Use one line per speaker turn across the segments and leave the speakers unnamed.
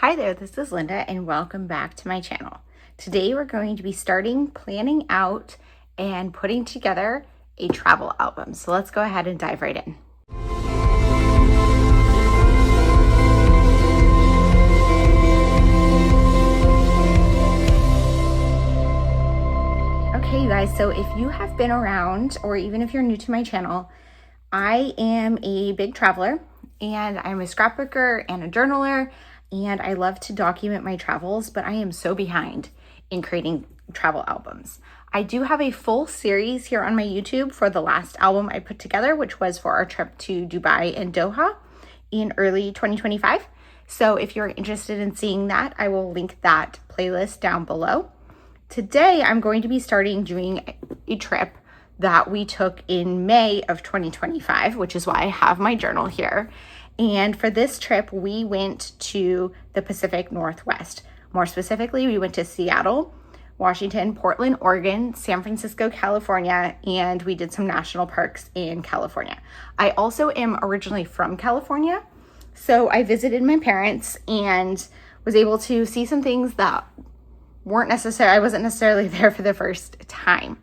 Hi there, this is Linda and welcome back to my channel. Today we're going to be planning out and putting together a travel album. So let's go ahead and dive right in. Okay, you guys, so if you have been around or even if you're new to my channel, I am a big traveler and I'm a scrapbooker and a journaler, and I love to document my travels, but I am so behind in creating travel albums. I do have a full series here on my YouTube for the last album I put together, which was for our trip to Dubai and Doha in early 2025. So if you're interested in seeing that, I will link that playlist down below. Today, I'm going to be doing a trip that we took in May of 2025, which is why I have my journal here. And for this trip, we went to the Pacific Northwest. More specifically, we went to Seattle, Washington, Portland, Oregon, San Francisco, California, and we did some national parks in California. I also am originally from California, so I visited my parents and was able to see some things that I wasn't necessarily there for the first time.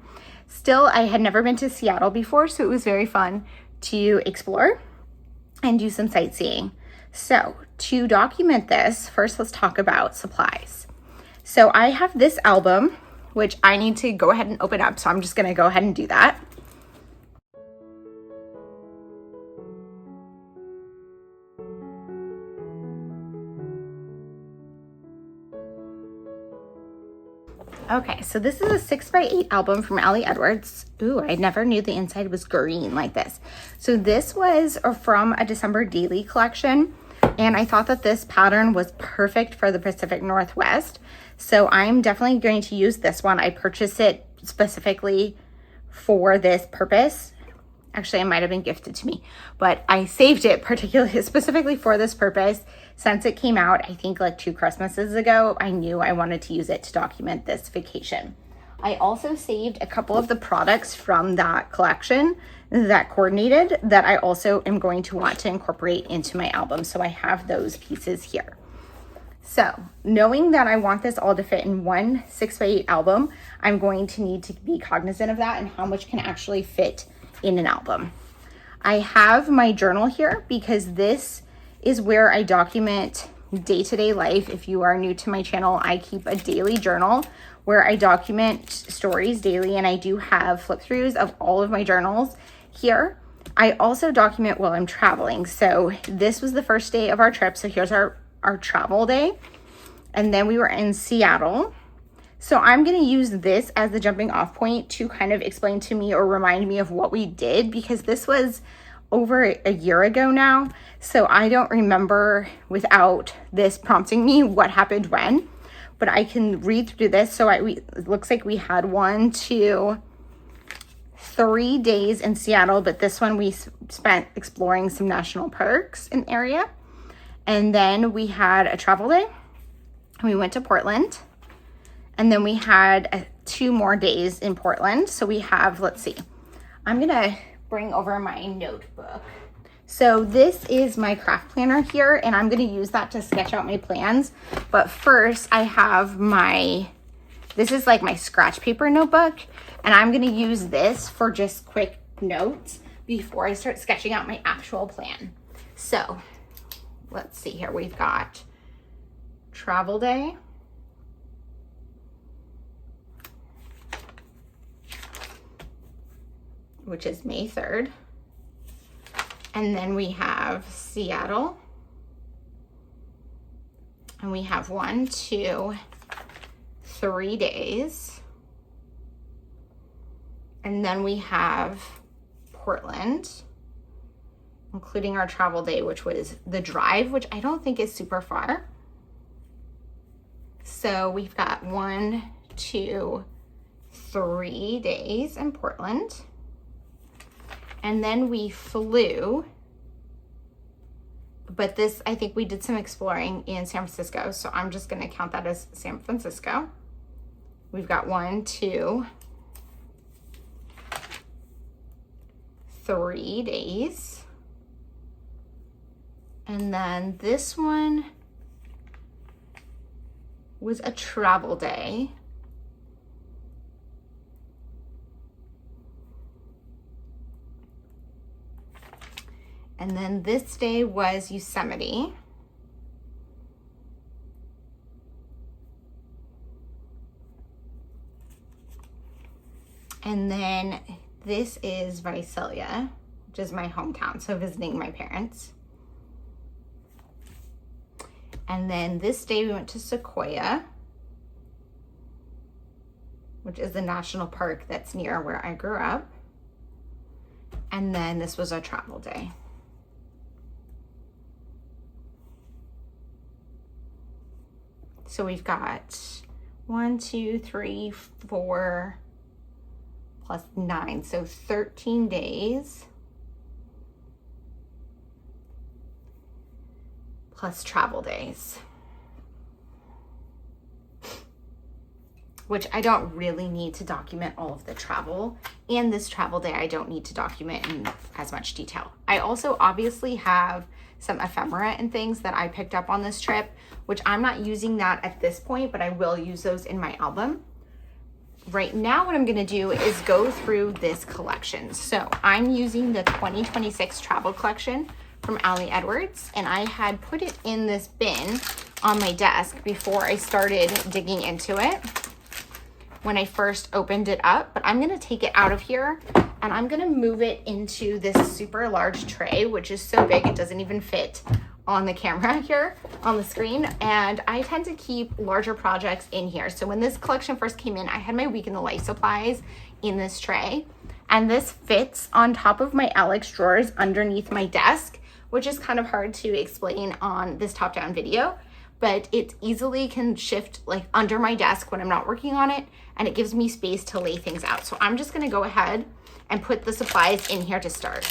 Still, I had never been to Seattle before, so it was very fun to explore and do some sightseeing. So to document this, first let's talk about supplies. So I have this album, which I need to go ahead and open up. So I'm just gonna go ahead and do that. Okay, so this is a 6x8 album from Ellie Edwards. Ooh, I never knew the inside was green like this. So this was from a December daily collection, and I thought that this pattern was perfect for the Pacific Northwest. So I'm definitely going to use this one. I purchased it specifically for this purpose. Actually, it might have been gifted to me, but I saved it specifically for this purpose. Since it came out, I think like 2 Christmases ago, I knew I wanted to use it to document this vacation. I also saved a couple of the products from that collection that coordinated that I also am going to want to incorporate into my album. So I have those pieces here. So knowing that I want this all to fit in one 6x8 album, I'm going to need to be cognizant of that and how much can actually fit in an album. I have my journal here because this is where I document day-to-day life. If you are new to my channel, I keep a daily journal where I document stories daily, and I do have flip throughs of all of my journals here. I also document while I'm traveling. So this was the first day of our trip. So here's our travel day. And then we were in Seattle. So I'm going to use this as the jumping off point to kind of explain to me or remind me of what we did, because this was over a year ago now. So I don't remember without this prompting me what happened when, but I can read through this. So it looks like we had 1, 2, 3 days in Seattle, but this one we spent exploring some national parks in the area. And then we had a travel day. We went to Portland. And then we had 2 more days in Portland. So we have, let's see, I'm gonna bring over my notebook. So this is my craft planner here, and I'm gonna use that to sketch out my plans. But first I have this is like my scratch paper notebook, and I'm gonna use this for just quick notes before I start sketching out my actual plan. So let's see here, we've got travel day. Which is May 3rd. And then we have Seattle. And we have 1, 2, 3 days. And then we have Portland, including our travel day, which was the drive, which I don't think is super far. So we've got 1, 2, 3 days in Portland. And then we flew, but this, I think we did some exploring in San Francisco. So I'm just gonna count that as San Francisco. We've got 1, 2, 3 days. And then this one was a travel day. And then this day was Yosemite. And then this is Visalia, which is my hometown, so visiting my parents. And then this day we went to Sequoia, which is the national park that's near where I grew up. And then this was our travel day. So we've got 1, 2, 3, 4, plus 9, so 13 days plus travel days, which I don't really need to document all of the travel, and this travel day I don't need to document in as much detail. I also obviously have some ephemera and things that I picked up on this trip, which I'm not using that at this point, but I will use those in my album. Right now, what I'm gonna do is go through this collection. So I'm using the 2026 travel collection from Ali Edwards, and I had put it in this bin on my desk before I started digging into it when I first opened it up, but I'm gonna take it out of here and I'm gonna move it into this super large tray, which is so big it doesn't even fit on the camera here on the screen. And I tend to keep larger projects in here. So when this collection first came in, I had my week in the life supplies in this tray, and this fits on top of my Alex drawers underneath my desk, which is kind of hard to explain on this top-down video, but it easily can shift like under my desk when I'm not working on it, and it gives me space to lay things out. So I'm just gonna go ahead and put the supplies in here to start.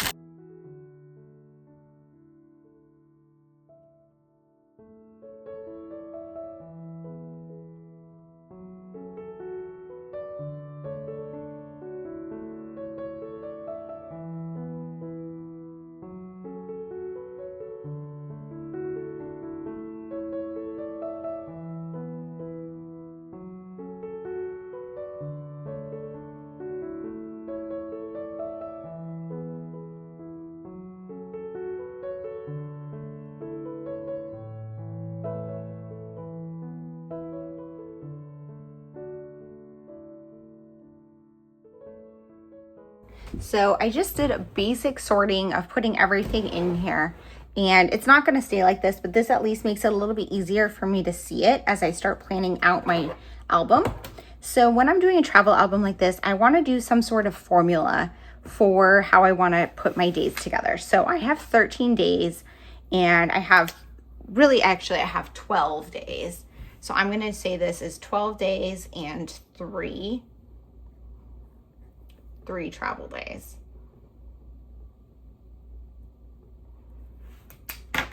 So I just did a basic sorting of putting everything in here, and it's not going to stay like this, but this at least makes it a little bit easier for me to see it as I start planning out my album. So when I'm doing a travel album like this, I want to do some sort of formula for how I want to put my days together. So I have 13 days, and I have I have 12 days. So I'm going to say this is 12 days and three travel days,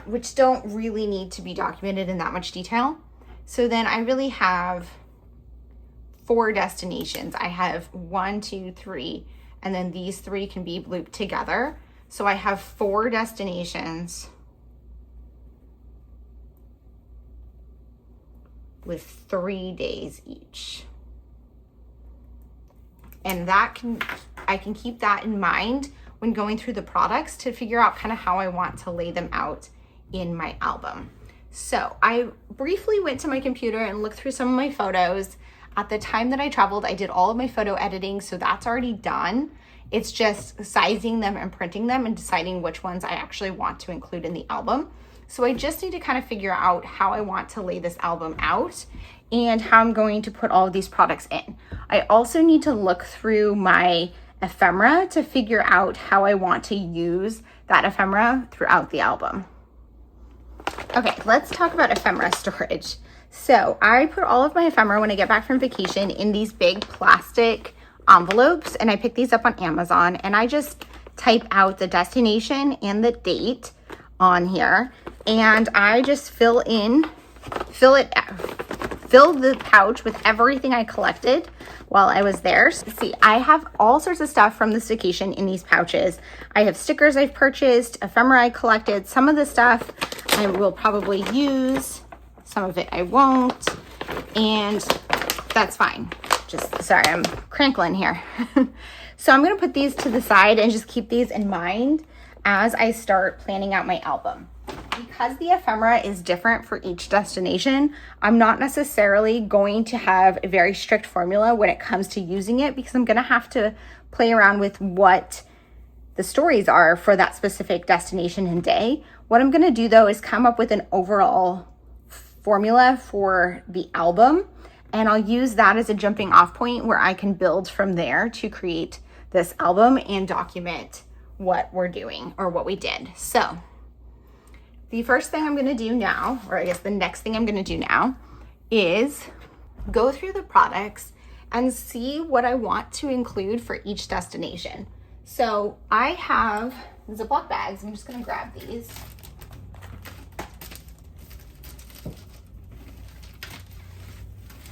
which don't really need to be documented in that much detail. So then I really have 4 destinations. I have 1, 2, 3, and then these 3 can be looped together. So I have 4 destinations with 3 days each. And I can keep that in mind when going through the products to figure out kind of how I want to lay them out in my album. So I briefly went to my computer and looked through some of my photos. At the time that I traveled, I did all of my photo editing, so that's already done. It's just sizing them and printing them and deciding which ones I actually want to include in the album. So I just need to kind of figure out how I want to lay this album out and how I'm going to put all of these products in. I also need to look through my ephemera to figure out how I want to use that ephemera throughout the album. Okay, let's talk about ephemera storage. So I put all of my ephemera when I get back from vacation in these big plastic envelopes, and I picked these up on Amazon, and I just type out the destination and the date on here, and I just fill the pouch with everything I collected while I was there. So see, I have all sorts of stuff from this vacation in these pouches. I have stickers I've purchased, ephemera I collected. Some of the stuff I will probably use, some of it I won't. and that's fine. Just, sorry, I'm crinkling here. So I'm gonna put these to the side and just keep these in mind as I start planning out my album. Because the ephemera is different for each destination, I'm not necessarily going to have a very strict formula when it comes to using it, because I'm gonna have to play around with what the stories are for that specific destination and day. What I'm gonna do though is come up with an overall formula for the album, and I'll use that as a jumping off point where I can build from there to create this album and document what we're doing or what we did. So the first thing I'm gonna do now, or I guess the next thing I'm gonna do now, is go through the products and see what I want to include for each destination. So I have Ziploc bags. I'm just gonna grab these.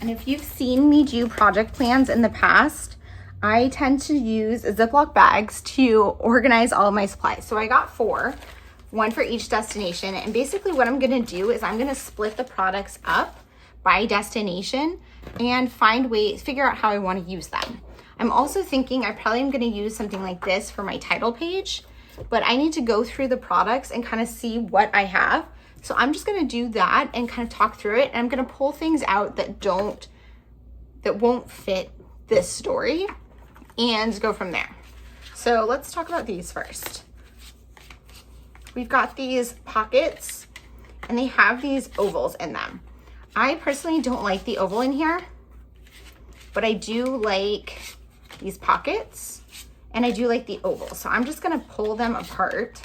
And if you've seen me do project plans in the past, I tend to use Ziploc bags to organize all of my supplies. So I got 4, one for each destination. And basically what I'm gonna do is I'm gonna split the products up by destination and figure out how I wanna use them. I'm also thinking I probably am gonna use something like this for my title page, but I need to go through the products and kind of see what I have. So I'm just gonna do that and kind of talk through it. And I'm gonna pull things out that won't fit this story and go from there. So let's talk about these first. We've got these pockets and they have these ovals in them. I personally don't like the oval in here, but I do like these pockets and I do like the oval. So I'm just gonna pull them apart.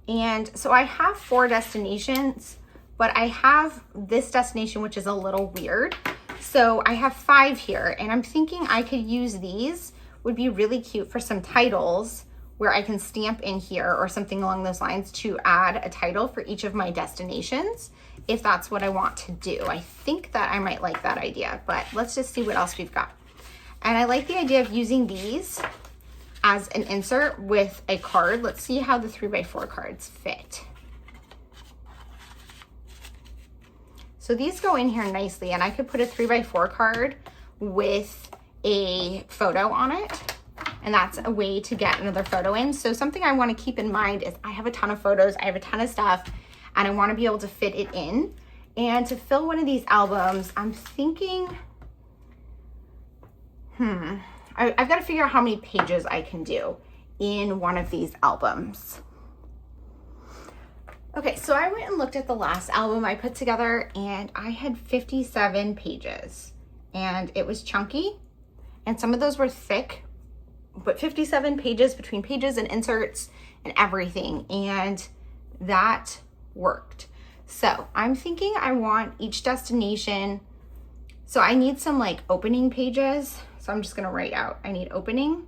And so I have 4 destinations, but I have this destination, which is a little weird. So I have 5 here, and I'm thinking I could use these, would be really cute for some titles where I can stamp in here or something along those lines to add a title for each of my destinations, if that's what I want to do. I think that I might like that idea, but let's just see what else we've got. And I like the idea of using these as an insert with a card. Let's see how the 3x4 cards fit. So these go in here nicely, and I could put a 3x4 card with a photo on it, and that's a way to get another photo in. So something I want to keep in mind is I have a ton of photos, I have a ton of stuff, and I want to be able to fit it in. And to fill one of these albums, I'm thinking, I've got to figure out how many pages I can do in one of these albums. Okay, so I went and looked at the last album I put together, and I had 57 pages, and it was chunky, and some of those were thick, but 57 pages between pages and inserts and everything, and that worked. So I'm thinking I want each destination, so I need some like opening pages. So I'm just gonna write out, I need opening,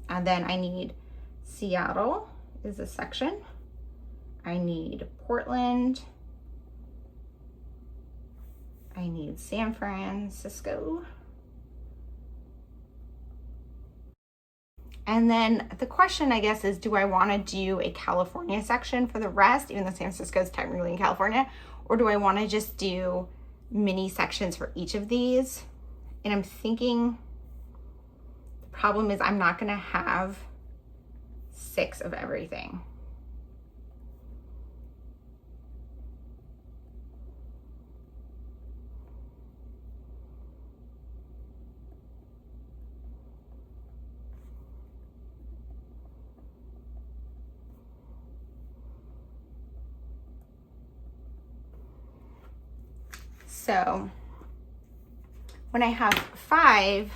and then I need Seattle is a section. I need Portland. I need San Francisco. And then the question, I guess, is do I wanna do a California section for the rest, even though San Francisco is technically in California, or do I wanna just do mini sections for each of these? And I'm thinking the problem is I'm not gonna have 6 of everything. So when I have 5,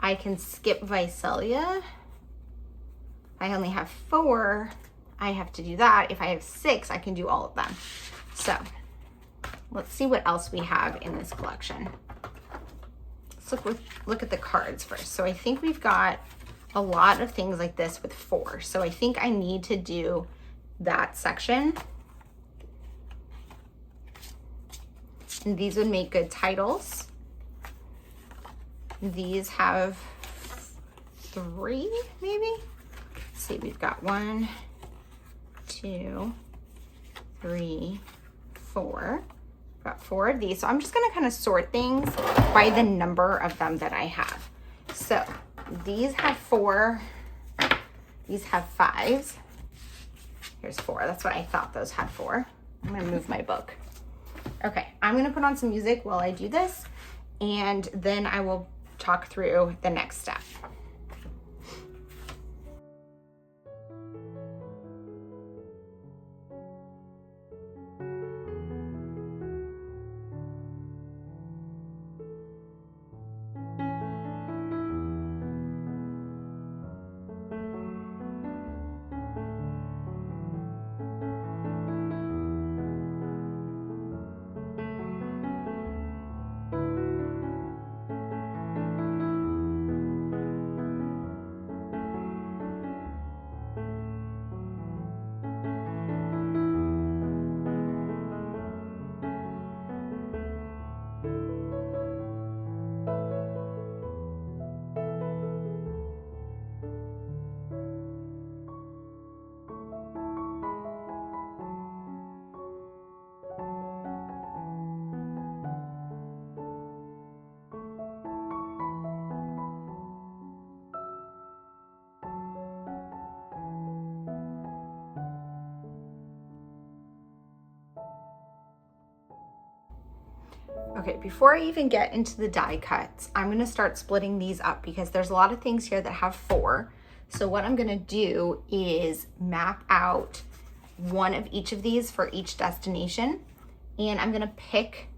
I can skip Visalia. I only have 4, I have to do that. If I have 6, I can do all of them. So let's see what else we have in this collection. Let's look at the cards first. So I think we've got a lot of things like this with 4. So I think I need to do that section. And these would make good titles. These have 3, maybe. Let's see, we've got 1, 2, 3, 4. Got 4 of these. So I'm just gonna kind of sort things by the number of them that I have. So these have 4, these have 5s. Here's 4, that's what I thought those had 4. I'm gonna move my book. Okay, I'm gonna put on some music while I do this, and then I will talk through the next step. Okay, before I even get into the die cuts, I'm gonna start splitting these up because there's a lot of things here that have 4. So what I'm gonna do is map out one of each of these for each destination, and I'm gonna pick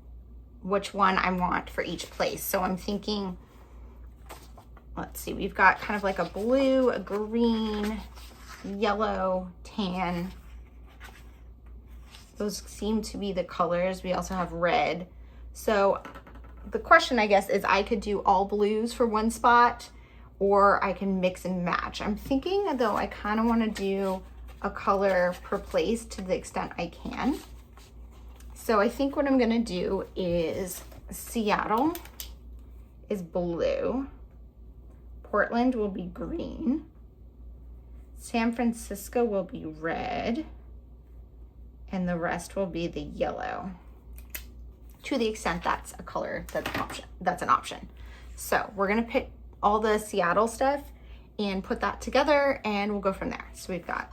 which one I want for each place. So I'm thinking, let's see, we've got kind of like a blue, a green, yellow, tan. Those seem to be the colors. We also have red. So the question, I guess, is I could do all blues for one spot, or I can mix and match. I'm thinking, though, I kind of want to do a color per place to the extent I can. So I think what I'm going to do is Seattle is blue. Portland will be green. San Francisco will be red. And the rest will be the yellow, to the extent that's a color that's an option. So we're gonna pick all the Seattle stuff and put that together, and we'll go from there. So we've got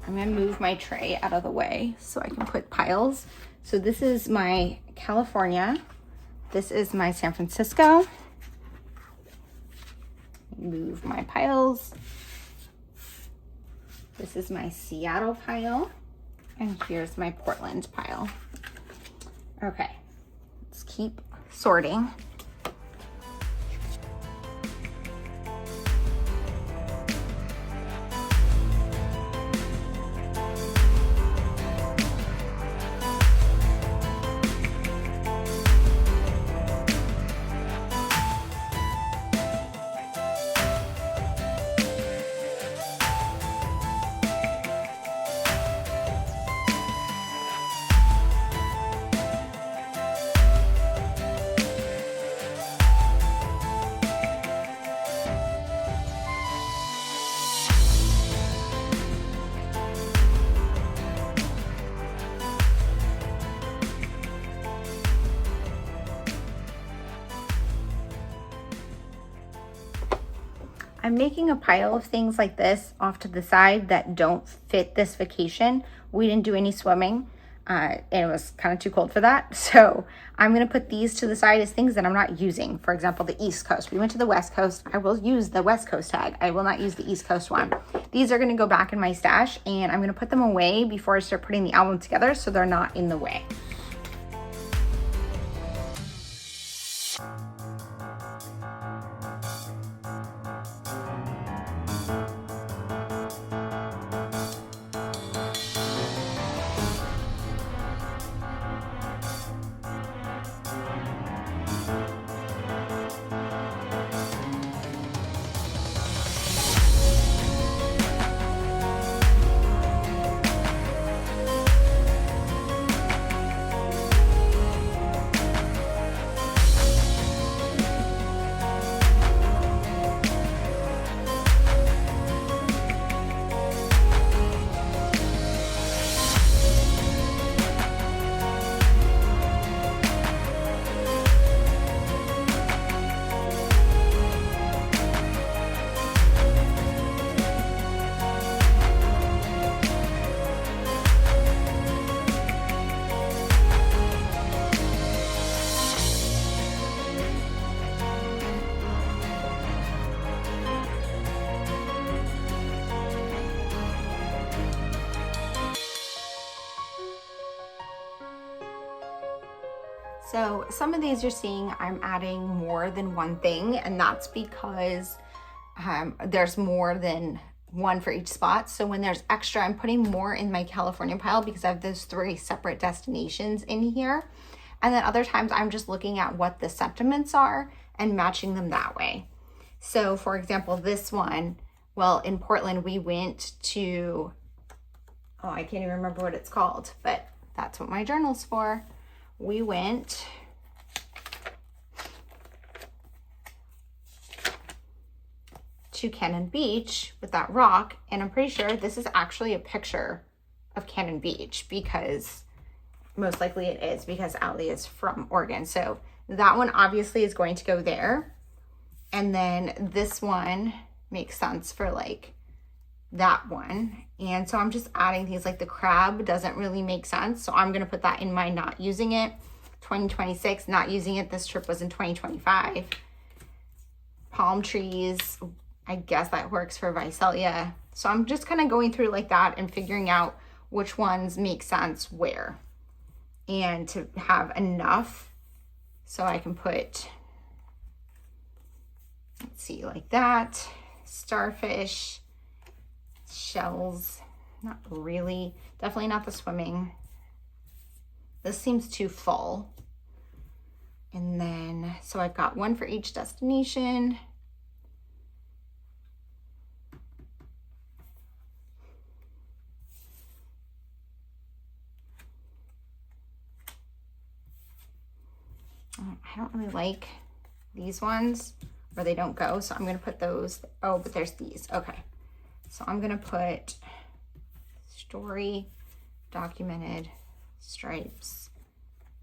I'm gonna move my tray out of the way so I can put piles. So this is my California. This is my San Francisco. Move my piles. This is my Seattle pile. And here's my Portland pile. Okay, let's keep sorting. I'm making a pile of things like this off to the side that don't fit this vacation. We didn't do any swimming, and it was kind of too cold for that. So I'm gonna put these to the side as things that I'm not using. For example, the East Coast. We went to the West Coast. I will use the West Coast tag. I will not use the East Coast one. These are gonna go back in my stash, and I'm gonna put them away before I start putting the album together so they're not in the way. So some of these you're seeing I'm adding more than one thing, and that's because there's more than one for each spot. So when there's extra, I'm putting more in my California pile because I have those 3 separate destinations in here. And then other times I'm just looking at what the sentiments are and matching them that way. So for example, this one, well, in Portland, we went to, oh, I can't even remember what it's called, but that's what my journal's for. We went to Cannon Beach with that rock, and I'm pretty sure this is actually a picture of Cannon Beach, because most likely it is, because Ali is from Oregon. So that one obviously is going to go there. And then this one makes sense for like that one. And so I'm just adding things like the crab doesn't really make sense. So I'm gonna put that in my not using it. 2026, not using it. This trip was in 2025. Palm trees, I guess that works for Visalia. So I'm just kind of going through like that and figuring out which ones make sense where. And to have enough so I can put, let's see, like that, starfish, shells, not really, definitely not the swimming. This seems too full. And then, so I've got one for each destination. I don't really like these ones where they don't go, so I'm gonna put those, oh, but there's these, okay. So I'm gonna put story, documented, stripes,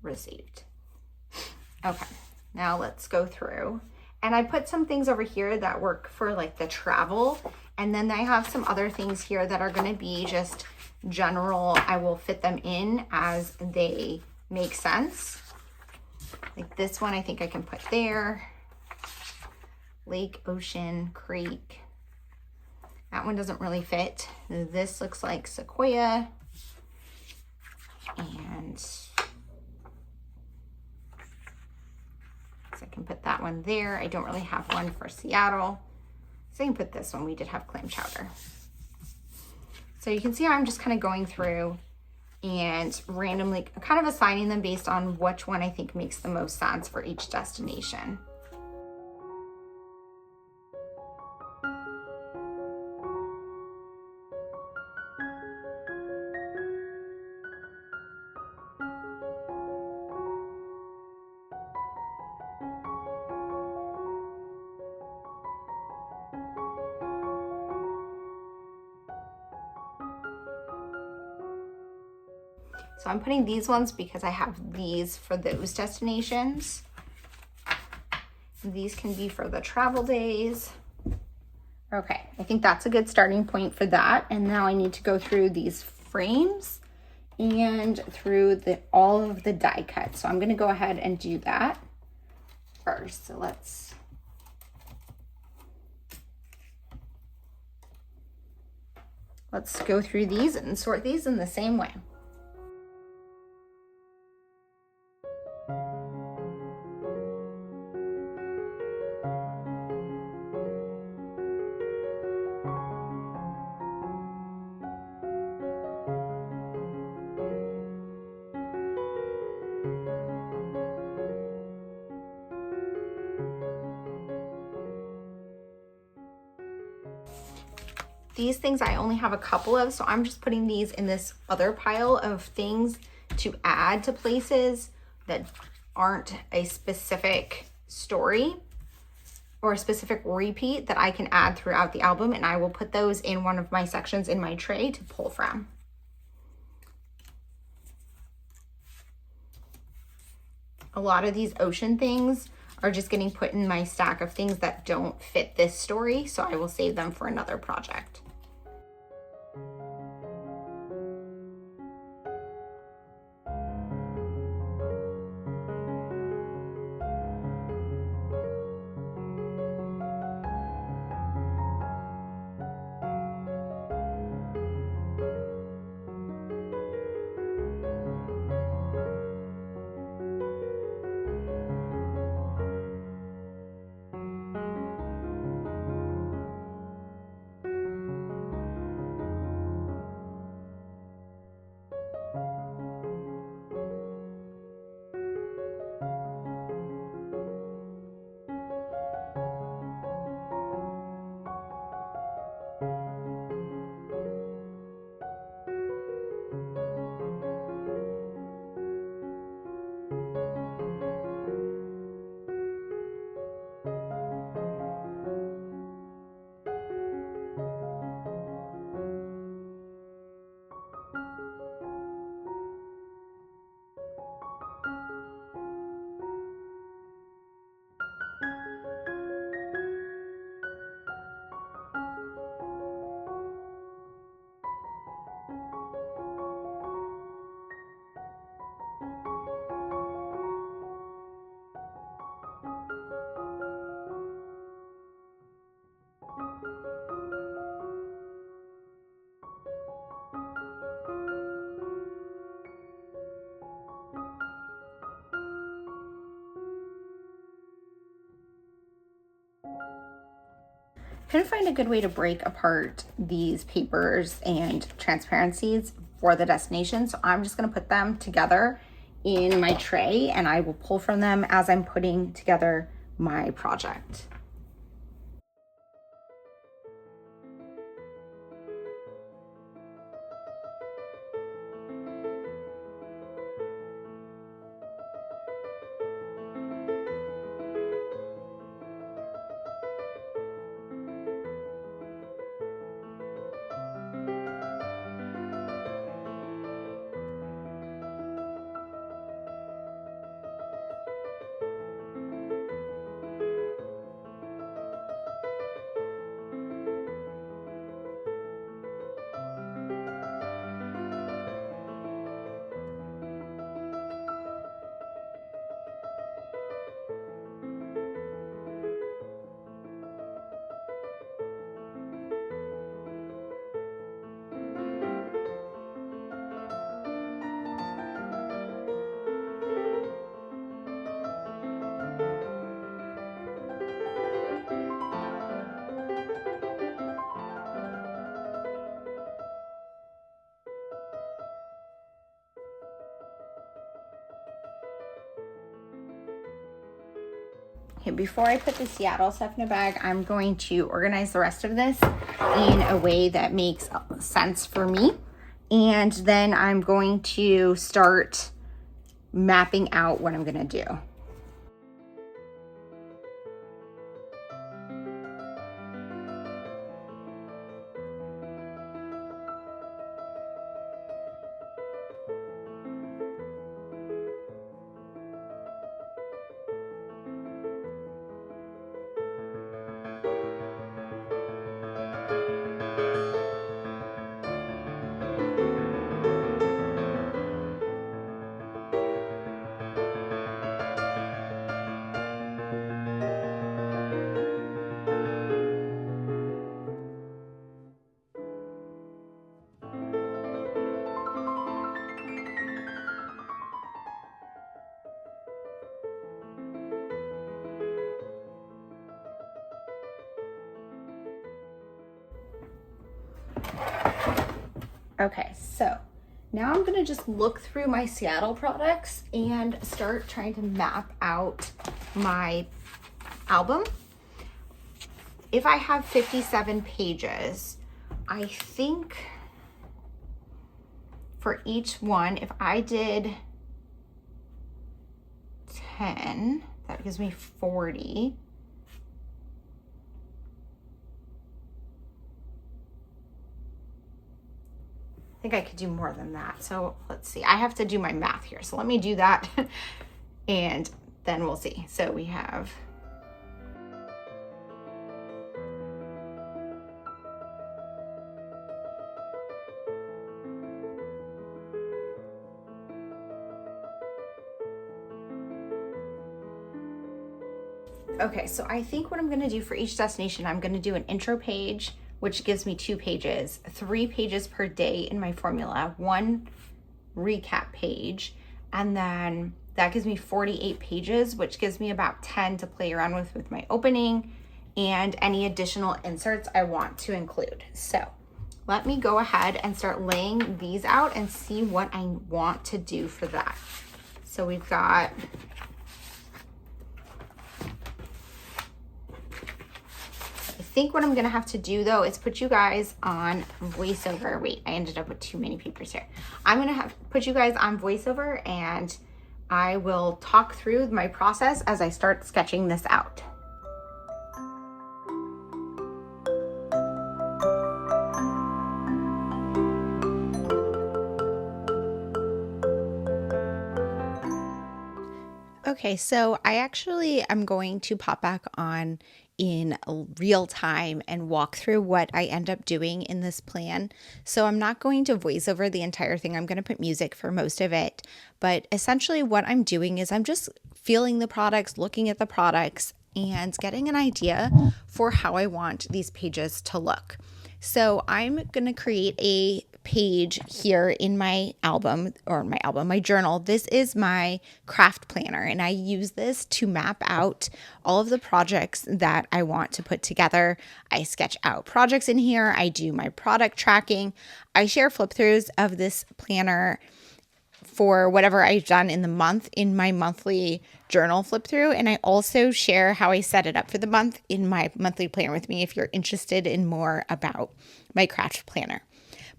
received. Okay, now let's go through. And I put some things over here that work for like the travel, and then I have some other things here that are gonna be just general. I will fit them in as they make sense. Like this one, I think I can put there. Lake, ocean, creek. That one doesn't really fit. This looks like sequoia. And so I can put that one there. I don't really have one for Seattle. So I can put this one. We did have clam chowder. So you can see how I'm just kind of going through and randomly kind of assigning them based on which one I think makes the most sense for each destination. So I'm putting these ones because I have these for those destinations. These can be for the travel days. Okay, I think that's a good starting point for that. And now I need to go through these frames and through all of the die cuts. So I'm gonna go ahead and do that first. So let's go through these and sort these in the same way. These things I only have a couple of, so I'm just putting these in this other pile of things to add to places that aren't a specific story or a specific repeat that I can add throughout the album, and I will put those in one of my sections in my tray to pull from. A lot of these ocean things are just getting put in my stack of things that don't fit this story, so I will save them for another project. couldn't find a good way to break apart these papers and transparencies for the destination. So I'm just gonna put them together in my tray and I will pull from them as I'm putting together my project. Okay, before I put the Seattle stuff in a bag, I'm going to organize the rest of this in a way that makes sense for me. And then I'm going to start mapping out what I'm gonna do. Okay, so now I'm gonna just look through my Seattle products and start trying to map out my album. If I have 57 pages, I think for each one, if I did 10, that gives me 40. I think I could do more than that. So let's see, I have to do my math here. So let me do that and then we'll see. So we have okay, so I think what I'm gonna do for each destination, I'm gonna do an intro page, which gives me 2 pages, 3 pages per day in my formula, 1 recap page, and then that gives me 48 pages, which gives me about 10 to play around with my opening and any additional inserts I want to include. So let me go ahead and start laying these out and see what I want to do for that. So we've got I think what I'm gonna have to do though is put you guys on voiceover. Wait, I ended up with too many papers here. I'm gonna have put you guys on voiceover and I will talk through my process as I start sketching this out. Okay, so I actually am going to pop back on in real time and walk through what I end up doing in this plan. So I'm not going to voice over the entire thing. I'm going to put music for most of it. But essentially what I'm doing is I'm just feeling the products, looking at the products, and getting an idea for how I want these pages to look. So I'm going to create a page here in my my journal. This is my craft planner, and I use this to map out all of the projects that I want to put together. I sketch out projects in here. I do my product tracking. I share flip throughs of this planner for whatever I've done in the month in my monthly journal flip through. And I also share how I set it up for the month in my monthly planner with me if you're interested in more about my craft planner.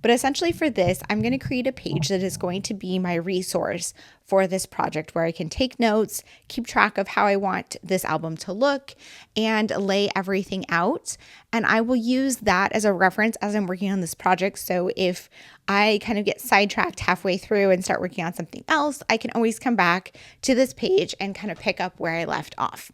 But essentially for this, I'm going to create a page that is going to be my resource for this project where I can take notes, keep track of how I want this album to look, and lay everything out. And I will use that as a reference as I'm working on this project. So if I kind of get sidetracked halfway through and start working on something else, I can always come back to this page and kind of pick up where I left off.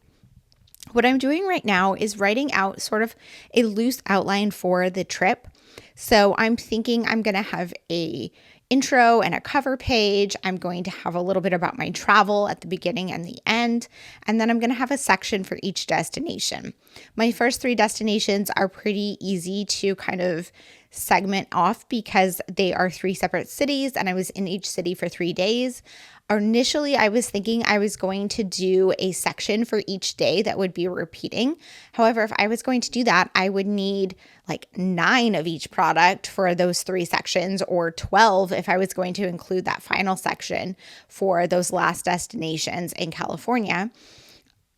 What I'm doing right now is writing out sort of a loose outline for the trip. So I'm thinking I'm going to have a intro and a cover page. I'm going to have a little bit about my travel at the beginning and the end. And then I'm going to have a section for each destination. My first 3 destinations are pretty easy to kind of segment off because they are 3 separate cities and I was in each city for 3 days. Initially, I was thinking I was going to do a section for each day that would be repeating. However, if I was going to do that, I would need like 9 of each product for those 3 sections, or 12 if I was going to include that final section for those last destinations in California.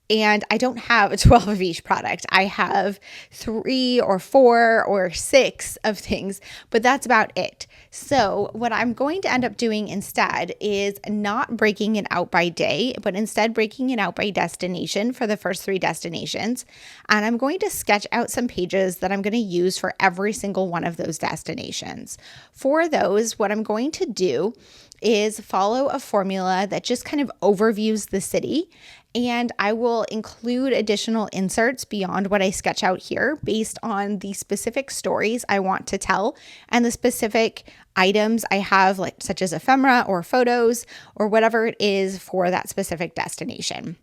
And I don't have 12 of each product. I have 3 or 4 or 6 of things, but that's about it. So what I'm going to end up doing instead is not breaking it out by day, but instead breaking it out by destination for the first 3 destinations. And I'm going to sketch out some pages that I'm going to use for every single one of those destinations. For those, what I'm going to do is follow a formula that just kind of overviews the city. And I will include additional inserts beyond what I sketch out here based on the specific stories I want to tell and the specific items I have, like such as ephemera or photos or whatever it is for that specific destination.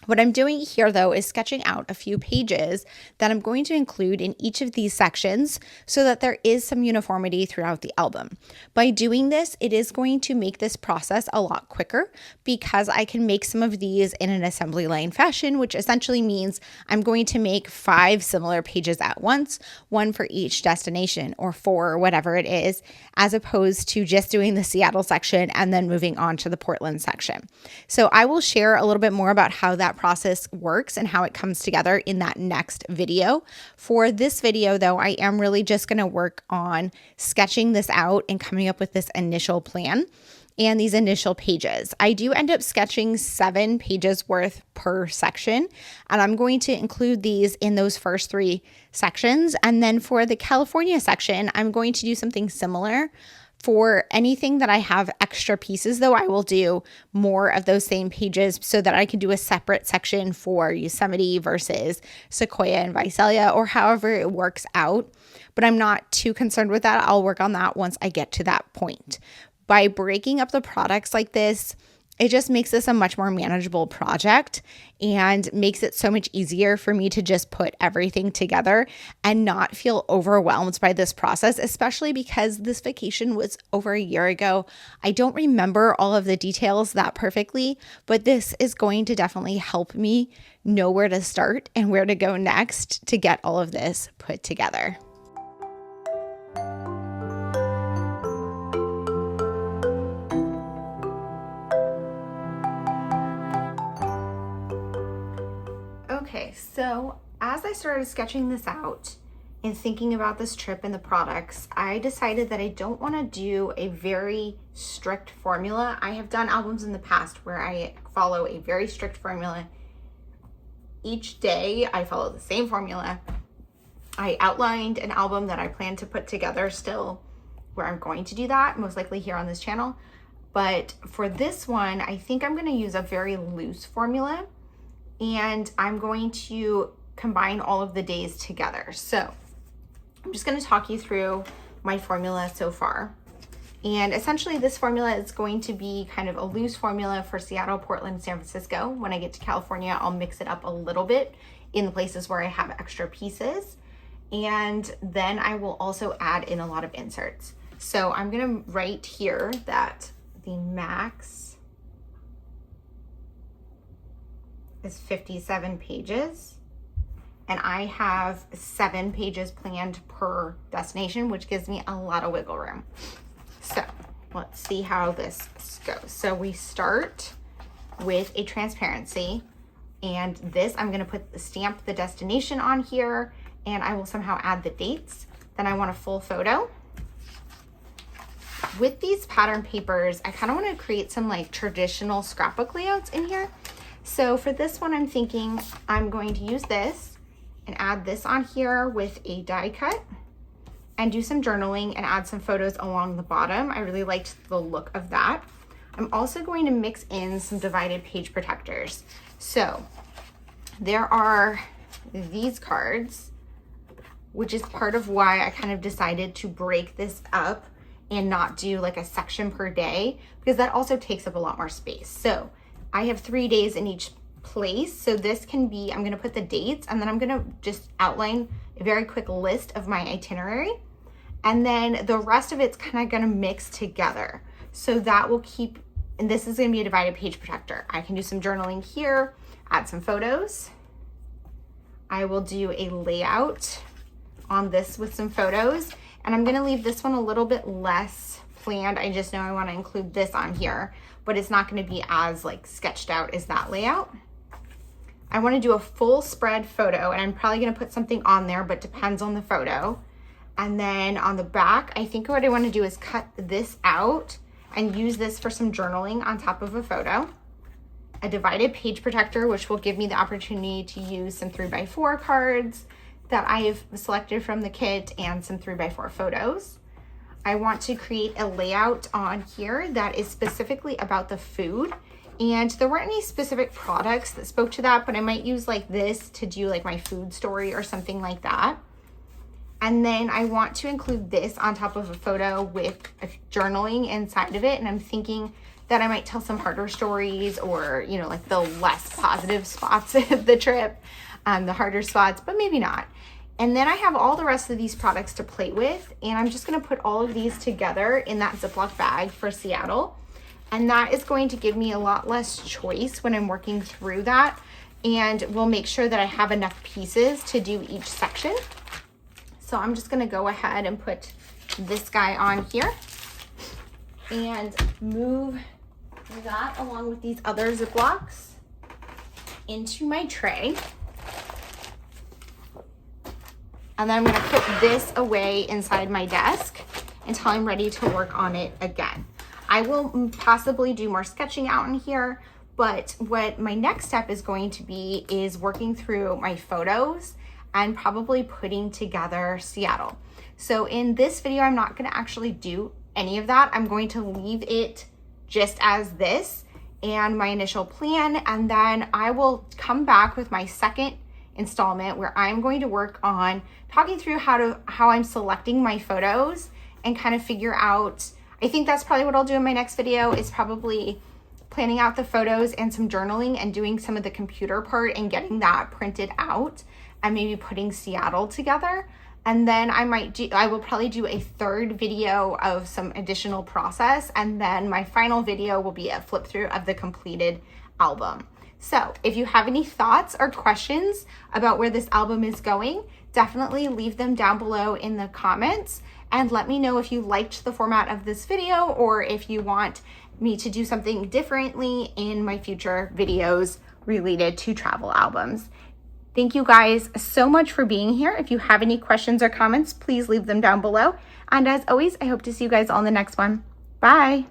What I'm doing here, though, is sketching out a few pages that I'm going to include in each of these sections so that there is some uniformity throughout the album. By doing this, it is going to make this process a lot quicker because I can make some of these in an assembly line fashion, which essentially means I'm going to make 5 similar pages at once, 1 for each destination or 4 or whatever it is, as opposed to just doing the Seattle section and then moving on to the Portland section. So I will share a little bit more about how that process works and how it comes together in that next video. For this video, though, I am really just going to work on sketching this out and coming up with this initial plan and these initial pages. I do end up sketching 7 pages worth per section, and I'm going to include these in those first 3 sections. And then for the California section, I'm going to do something similar. For anything that I have extra pieces, though, I will do more of those same pages so that I can do a separate section for Yosemite versus Sequoia and Visalia, or however it works out. But I'm not too concerned with that. I'll work on that once I get to that point. By breaking up the products like this, it just makes this a much more manageable project and makes it so much easier for me to just put everything together and not feel overwhelmed by this process, especially because this vacation was over a year ago. I don't remember all of the details that perfectly, but this is going to definitely help me know where to start and where to go next to get all of this put together. Okay, so as I started sketching this out and thinking about this trip and the products, I decided that I don't want to do a very strict formula. I have done albums in the past where I follow a very strict formula. Each day I follow the same formula. I outlined an album that I plan to put together still where I'm going to do that, most likely here on this channel. But for this one, I think I'm going to use a very loose formula. And I'm going to combine all of the days together. So I'm just going to talk you through my formula so far. And essentially this formula is going to be kind of a loose formula for Seattle, Portland, San Francisco. When I get to California, I'll mix it up a little bit in the places where I have extra pieces. And then I will also add in a lot of inserts. So I'm gonna write here that the max is 57 pages. And I have 7 pages planned per destination, which gives me a lot of wiggle room. So let's see how this goes. So we start with a transparency, and this I'm gonna stamp the destination on here, and I will somehow add the dates. Then I want a full photo. With these pattern papers, I kind of want to create some like traditional scrapbook layouts in here. So for this one, I'm thinking I'm going to use this and add this on here with a die cut and do some journaling and add some photos along the bottom. I really liked the look of that. I'm also going to mix in some divided page protectors. So there are these cards, which is part of why I kind of decided to break this up and not do like a section per day, because that also takes up a lot more space. So I have 3 days in each place. So this can be, I'm gonna put the dates, and then I'm gonna just outline a very quick list of my itinerary. And then the rest of it's kind of gonna mix together. So that will keep, and this is gonna be a divided page protector. I can do some journaling here, add some photos. I will do a layout on this with some photos, and I'm gonna leave this one a little bit less planned. I just know I wanna include this on here, but it's not gonna be as like sketched out as that layout. I wanna do a full spread photo, and I'm probably gonna put something on there, but depends on the photo. And then on the back, I think what I wanna do is cut this out and use this for some journaling on top of a photo. A divided page protector, which will give me the opportunity to use some 3x4 cards that I've selected from the kit and some 3x4 photos. I want to create a layout on here that is specifically about the food. And there weren't any specific products that spoke to that, but I might use like this to do like my food story or something like that. And then I want to include this on top of a photo with a journaling inside of it. And I'm thinking that I might tell some harder stories, or, you know, like the less positive spots of the trip, the harder spots, but maybe not. And then I have all the rest of these products to play with, and I'm just gonna put all of these together in that Ziploc bag for Seattle. And that is going to give me a lot less choice when I'm working through that, and will make sure that I have enough pieces to do each section. So I'm just gonna go ahead and put this guy on here and move that along with these other Ziplocs into my tray. And then I'm gonna put this away inside my desk until I'm ready to work on it again. I will possibly do more sketching out in here, but what my next step is going to be is working through my photos and probably putting together Seattle. So in this video, I'm not gonna actually do any of that. I'm going to leave it just as this and my initial plan, and then I will come back with my second installment where I'm going to work on talking through how I'm selecting my photos and kind of figure out, I think that's probably what I'll do in my next video, is probably planning out the photos and some journaling and doing some of the computer part and getting that printed out and maybe putting Seattle together. And then I will probably do a third video of some additional process, and then my final video will be a flip through of the completed album. So if you have any thoughts or questions about where this album is going, definitely leave them down below in the comments, and let me know if you liked the format of this video or if you want me to do something differently in my future videos related to travel albums. Thank you guys so much for being here. If you have any questions or comments, please leave them down below. And as always, I hope to see you guys on the next one. Bye.